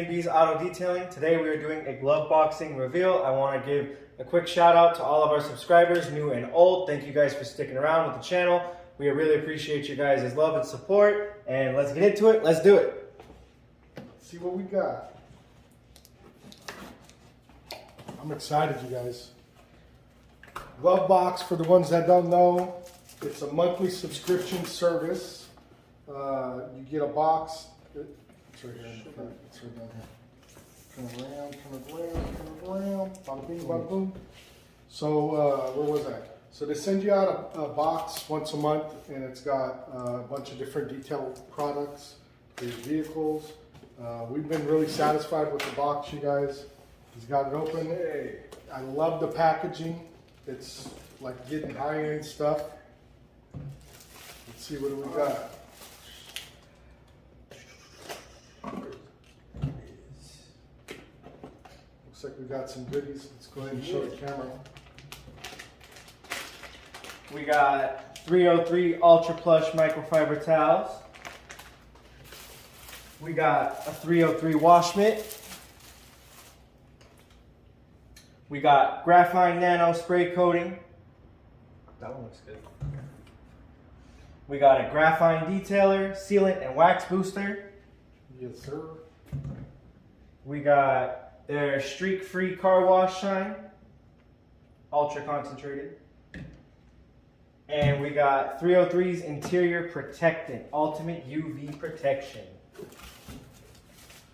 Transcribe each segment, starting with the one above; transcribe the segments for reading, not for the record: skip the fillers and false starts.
B&B's Auto Detailing. Today we are doing a glove boxing reveal. I want to give a quick shout out to all of our subscribers, new and old. Thank you guys for sticking around with the channel. We really appreciate you guys' love and support. And let's get into it. Let's do it. Let's see what we got. I'm excited, you guys. Glovebox, for the ones that don't know, it's a monthly subscription service. You get a box. It's right here in the front. It's right down here. Turn around, turn around. Bada bing, bada boom. So, where was I? So they send you out a box once a month, and it's got a bunch of different detailed products for your vehicles. We've been really satisfied with the box, you guys. He's got it open. Hey, I love the packaging. It's like getting high-end stuff. Let's see what we got. Looks like we got some goodies. Let's go ahead and show the camera. We got 303 Ultra Plush Microfiber Towels. We got a 303 wash mitt. We got graphite nano spray coating. That one looks good. We got a graphite detailer, sealant, and wax booster. Yes, sir. We got their streak-free car wash shine, ultra concentrated. And we got 303's interior protectant, ultimate UV protection.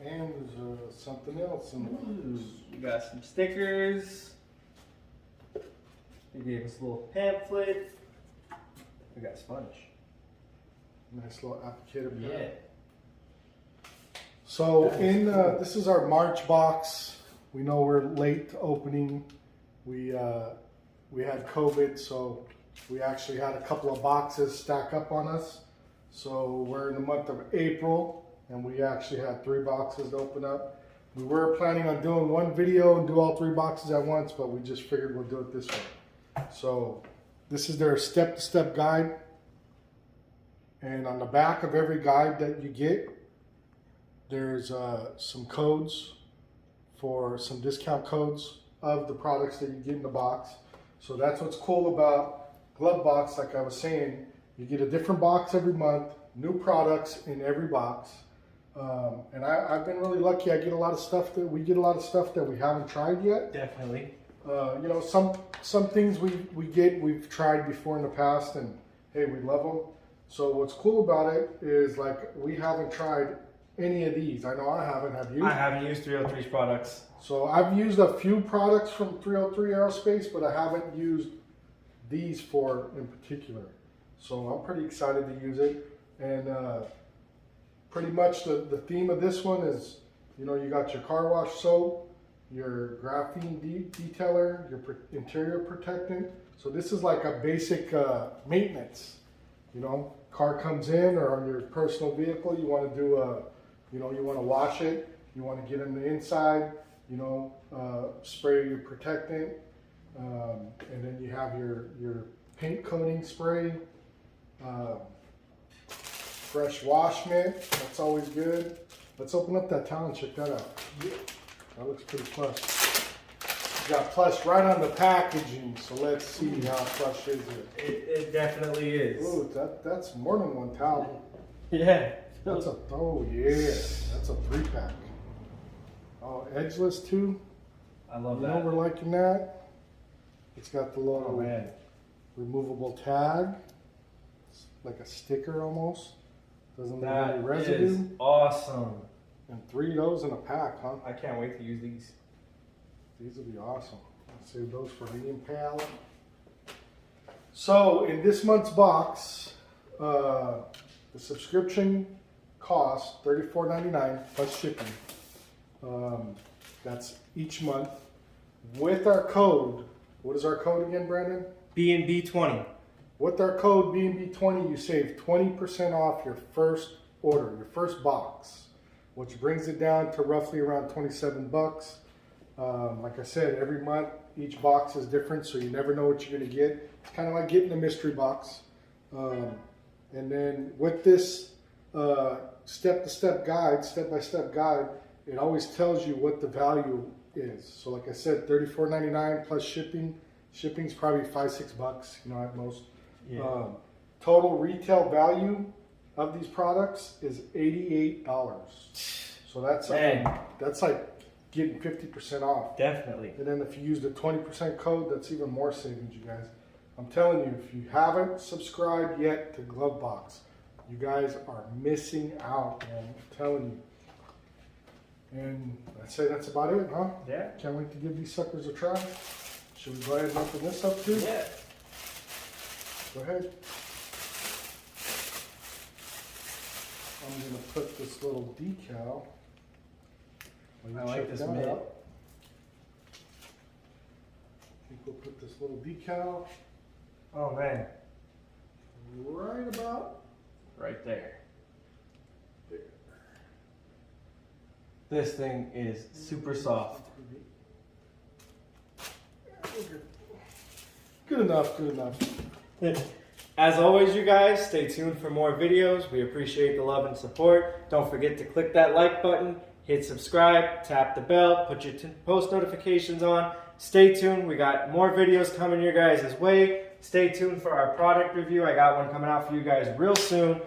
And there's something else in the box. We got some stickers. They gave us a little pamphlet. We got sponge. Nice little applicator. Yeah. So this is our March box. We know we're late to opening. We had COVID, so we actually had a couple of boxes stack up on us. So we're in the month of April, and we actually had 3 boxes to open up. We were planning on doing one video and do all 3 boxes at once, but we just figured we'll do it this way. So this is their step-to-step guide. And on the back of every guide that you get, there's some codes for some discount codes of the products that you get in the box. So that's what's cool about Glovebox. Like I was saying, you get a different box every month, new products in every box. And I've been really lucky. We get a lot of stuff that we haven't tried yet. Definitely. You know, some things we've tried before in the past, and hey, we love them. So what's cool about it is, like, we haven't tried any of these. I know I haven't. Have you? I haven't used 303's products. So I've used a few products from 303 Aerospace, but I haven't used these 4 in particular. So I'm pretty excited to use it. And pretty much the theme of this one is, you know, you got your car wash soap, your graphene detailer, your interior protectant. So this is like a basic maintenance. You know, car comes in, or on your personal vehicle, you want to do you want to wash it, you want to get in the inside, you know, spray your protectant, and then you have your paint coating spray, fresh wash mitt, that's always good. Let's open up that towel and check that out. Yeah. That looks pretty plush. It's got plush right on the packaging, so let's see how plush is it. It definitely is. Ooh, that's more than one towel. Yeah. That's that's a 3-pack. Oh, edgeless too. I love You that. know we're liking that. It's got the little removable tag. It's like a sticker almost. Doesn't leave any residue. Is awesome. And 3 of those in a pack, huh? I can't wait to use these. These will be awesome. Let's save those for the impale. So in this month's box, the subscription costs $34.99 plus shipping. That's each month. With our code, what is our code again, Brandon? B&B20. With our code B&B20, you save 20% off your first order, your first box, which brings it down to roughly around 27 bucks. Like I said, every month, each box is different, so you never know what you're going to get. It's kind of like getting a mystery box. And then with this step-by-step guide, it always tells you what the value is. So like I said, $34.99 plus shipping. Shipping's probably $5-6, you know, at most. Yeah. Total retail value of these products is $88. So that's like getting 50% off. Definitely. And then if you use the 20% code, that's even more savings, you guys. I'm telling you, if you haven't subscribed yet to Glovebox, you guys are missing out, man. I'm telling you. And I'd say that's about it, huh? Yeah. Can't wait to give these suckers a try. Should we go ahead and open this up too? Yeah. Go ahead. I'm going to put this little decal. I like this that mid. out. I think we'll put this little decal Oh man. right about Right there. This thing is super soft. Good enough, good enough. As always, you guys, stay tuned for more videos. We appreciate the love and support. Don't forget to click that like button, hit subscribe, tap the bell, put your post notifications on. Stay tuned. We got more videos coming your guys' way. Stay tuned for our product review. I got one coming out for you guys real soon.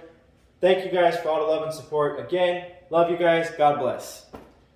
Thank you guys for all the love and support. Again, love you guys. God bless.